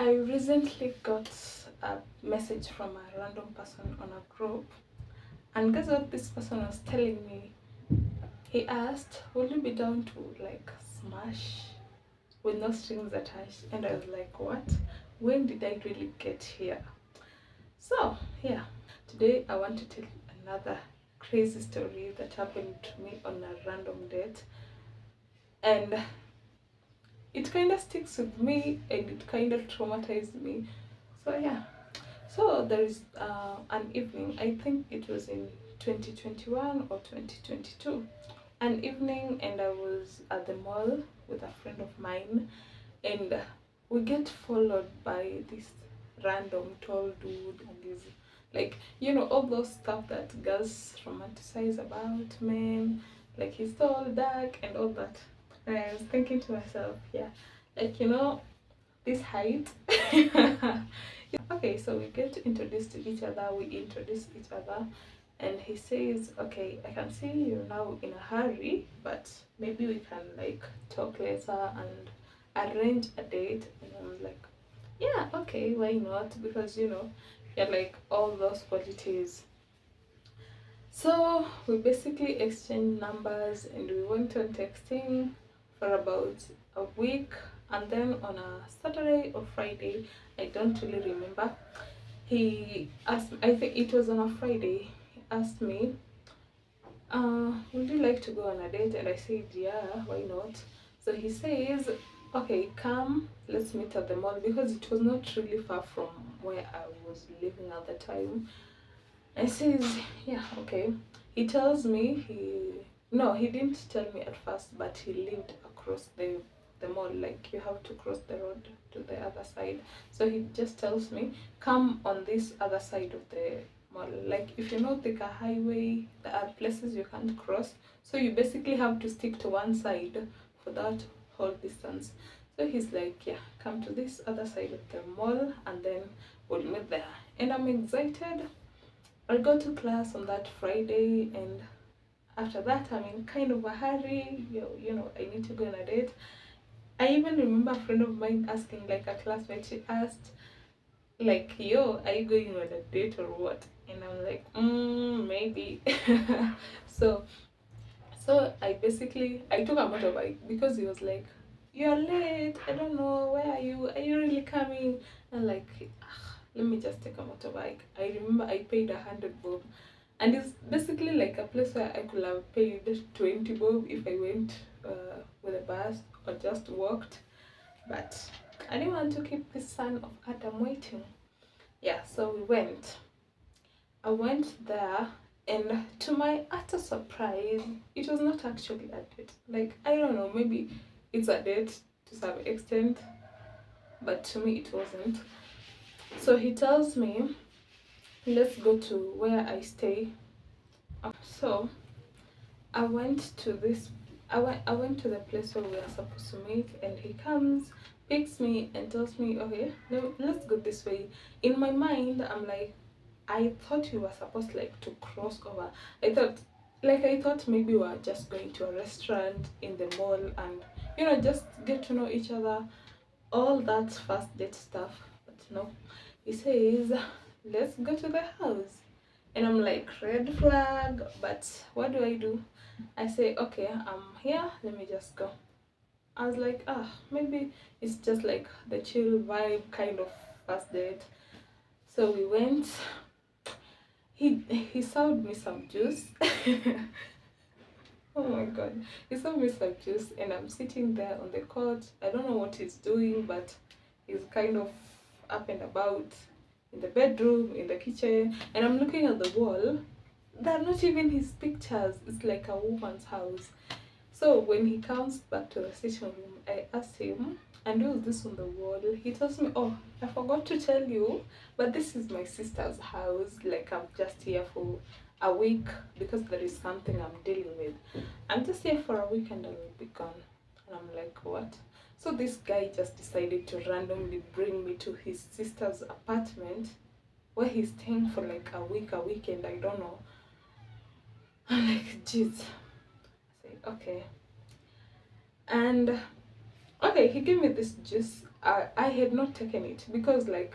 I recently got a message from a random person on a group, and guess what this person was telling me? He asked, "Will you be down to like smash with no strings attached?" And I was like, "What? When did I really get here?" So, yeah, today I want to tell another crazy story that happened to me on a random date, and it kind of sticks with me and it kind of traumatized me. So, yeah. So there is an evening, I think it was in 2021 or 2022, an evening, and I was at the mall with a friend of mine, and we get followed by this random tall dude, and he's like, all those stuff that girls romanticize about men, like he's tall, dark, and all that. And I was thinking to myself, yeah, like, this height. Okay, so we get introduced to each other, we introduce each other, and he says, "Okay, I can see you're now in a hurry, but maybe we can like talk later and arrange a date." And I'm like, "Yeah, okay, why not?" Because you're like all those qualities. So we basically exchanged numbers and we went on texting for about a week, and then on a Saturday or Friday, I don't really remember, he asked, I think it was on a Friday, he asked me, would you like to go on a date? And I said, yeah, why not? So he says, okay, come, let's meet at the mall, because it was not really far from where I was living at the time. I says, yeah, okay. He tells me no, he didn't tell me at first, but he lived across the mall, like you have to cross the road to the other side. So he just tells me, come on this other side of the mall. Like if you know Thika Highway, there are places you can't cross. So you basically have to stick to one side for that whole distance. So he's like, yeah, come to this other side of the mall and then we'll meet there. And I'm excited. I go to class on that Friday, and after that, I'm in kind of a hurry. I need to go on a date. I even remember a friend of mine asking, like a classmate, she asked, like, "Yo, are you going on a date or what?" And I'm like, maybe. so, so I took a motorbike because he was like, "You're late. I don't know. Where are you? Are you really coming?" And like, let me just take a motorbike. I remember I paid 100 bob, and it's basically like a place where I could have paid 20 bob if I went with a bus or just walked, but I didn't want to keep the son of Adam waiting. Yeah, so we went. I went there, and to my utter surprise, it was not actually a date. Like, I don't know, maybe it's a date to some extent, but to me it wasn't. So he tells me, let's go to where I stay. So I went to this. I went to the place where we are supposed to meet, and he comes, picks me, and tells me, "Okay, let's go this way." In my mind, I'm like, I thought you were supposed like to cross over. I thought maybe we were just going to a restaurant in the mall and just get to know each other, all that first date stuff. But no, he says, let's go to the house. And I'm like, red flag, but what do? I say, okay, I'm here, let me just go. I was like, maybe it's just like the chill vibe kind of first date. So we went. He served me some juice. Oh my god. He served me some juice, and I'm sitting there on the couch. I don't know what he's doing, but he's kind of up and about in the bedroom, in the kitchen, and I'm looking at the wall. They're not even his pictures. It's like a woman's house. So when he comes back to the sitting room, I asked him, "And who's this on the wall?" He tells me, "Oh, I forgot to tell you, but this is my sister's house. Like, I'm just here for a week because there is something I'm dealing with. I'm just here for a week and I will be gone." And I'm like, "What?" So this guy just decided to randomly bring me to his sister's apartment where he's staying for like a weekend, I don't know. I'm like, jeez. I say, okay. And Okay, he gave me this juice. I had not taken it because like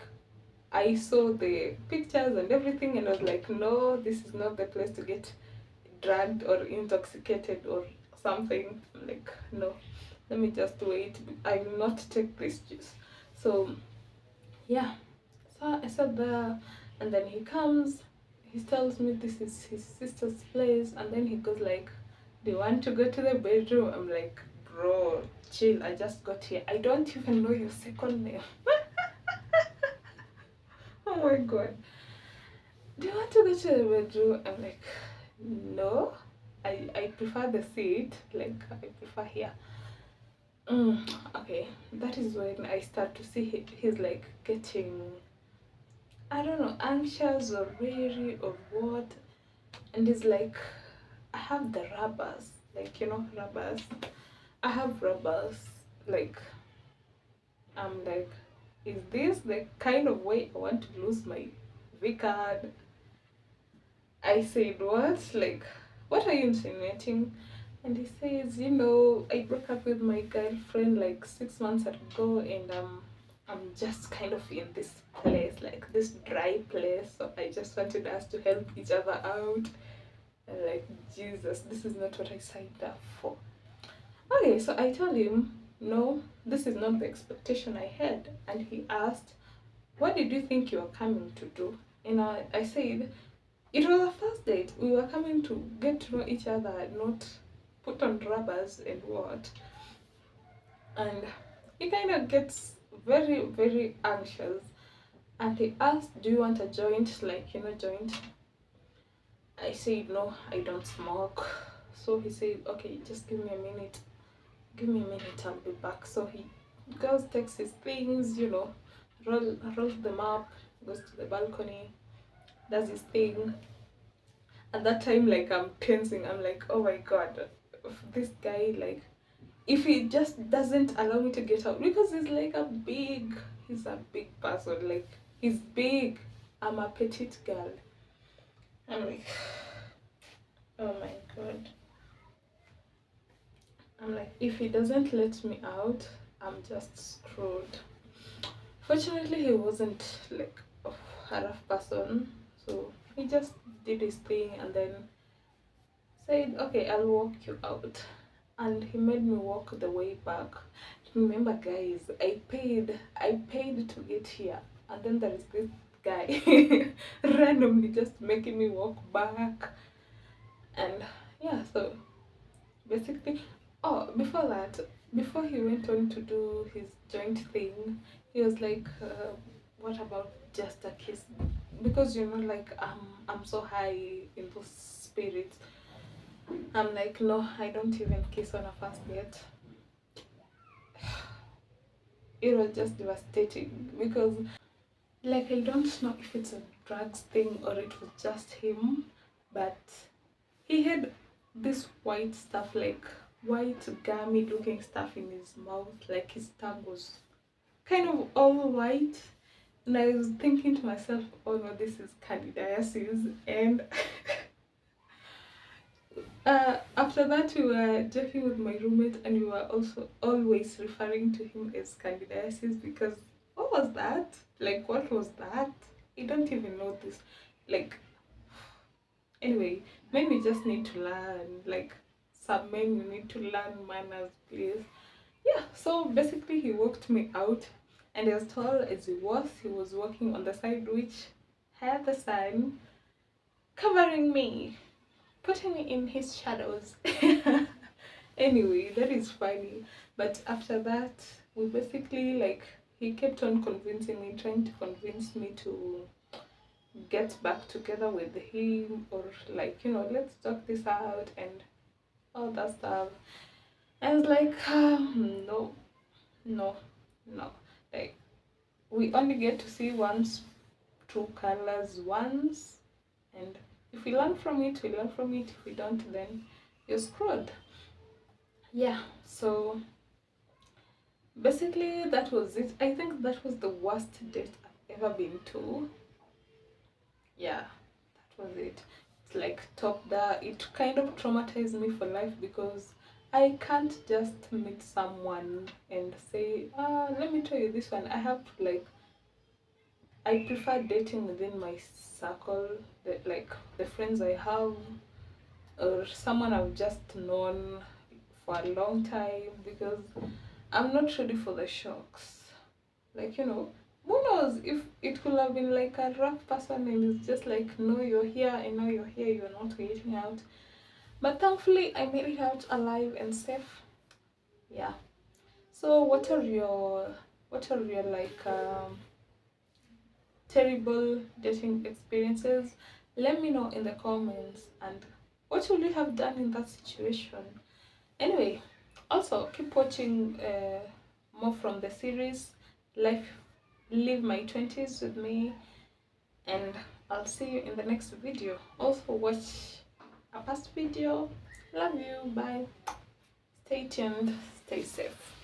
I saw the pictures and everything, and I was like, no, this is not the place to get drugged or intoxicated or something. I'm like, no, let me just wait. I will not take this juice. So yeah, so I sat there, and then he comes. He tells me this is his sister's place, and then he goes like, "Do you want to go to the bedroom?" I'm like, "Bro, chill. I just got here. I don't even know your second name." Oh my god. Do you want to go to the bedroom? I'm like, no. I prefer the seat. Like I prefer here. Okay, that is when I start to see he's like getting, I don't know, anxious or weary or what. And he's like, I have the rubbers, like rubbers. I have rubbers. Like I'm like, is this the kind of way I want to lose my V card? I said, what? Like, what are you insinuating? And he says, I broke up with my girlfriend like 6 months ago, and I'm just kind of in this place, like this dry place. So I just wanted us to help each other out. And like, Jesus, this is not what I signed up for. Okay, so I told him, no, this is not the expectation I had. And he asked, what did you think you were coming to do? And I said, it was a first date. We were coming to get to know each other, not put on rubbers and what. And he kind of gets very, very anxious. And he asked, do you want a joint? Like, joint? I said, no, I don't smoke. So he said, okay, just give me a minute. Give me a minute, I'll be back. So he goes, takes his things, rolls them up, goes to the balcony, does his thing. At that time, like, I'm tensing. I'm like, oh my god, this guy, like, if he just doesn't allow me to get out, because he's a big person, like, he's big. I'm a petite girl. I'm like, oh my god. I'm like, if he doesn't let me out, I'm just screwed. Fortunately, he wasn't like a rough person, so he just did his thing and then said, okay, I'll walk you out. And he made me walk the way back. Remember, guys, I paid to get here, and then there is this guy randomly just making me walk back. And yeah, so basically, oh, before that, before he went on to do his joint thing, he was like, what about just a kiss? Because like I'm so high in those spirits. I'm like, no, I don't even kiss on a first date. It was just devastating because, like, I don't know if it's a drugs thing or it was just him, but he had this white stuff, like white gummy looking stuff in his mouth, like his tongue was kind of all white. And I was thinking to myself, oh no, this is candidiasis. And after that, we were joking with my roommate, and we were also always referring to him as candidiasis because what was that? Like, what was that? I don't even know this. Like, anyway, men we just need to learn. Like, some men you need to learn manners, please. Yeah, so basically, he walked me out, and as tall as he was walking on the side which had the sun covering me, putting me in his shadows. Anyway, that is funny. But after that, we basically like he kept on convincing me, trying to convince me to get back together with him or like, let's talk this out and all that stuff. I was like, no, no, no. Like we only get to see one's true colors once, and if we learn from it, we learn from it. If we don't, then you're screwed. Yeah, so basically that was it. I think that was the worst date I've ever been to. Yeah, that was it. It's like top there. It kind of traumatized me for life because I can't just meet someone and say, let me tell you this one. I have to like, I prefer dating within my circle, like the friends I have, or someone I've just known for a long time, because I'm not ready for the shocks. Like, who knows if it could have been like a rough person and it's just like, no, you're here, I know you're here, you're not getting out. But thankfully, I made it out alive and safe. Yeah. So, what are your like terrible dating experiences? Let me know in the comments, and what would you have done in that situation? Anyway, also keep watching more from the series Life Live My 20s with me, and I'll see you in the next video. Also watch a past video. Love you. Bye. Stay tuned. Stay safe.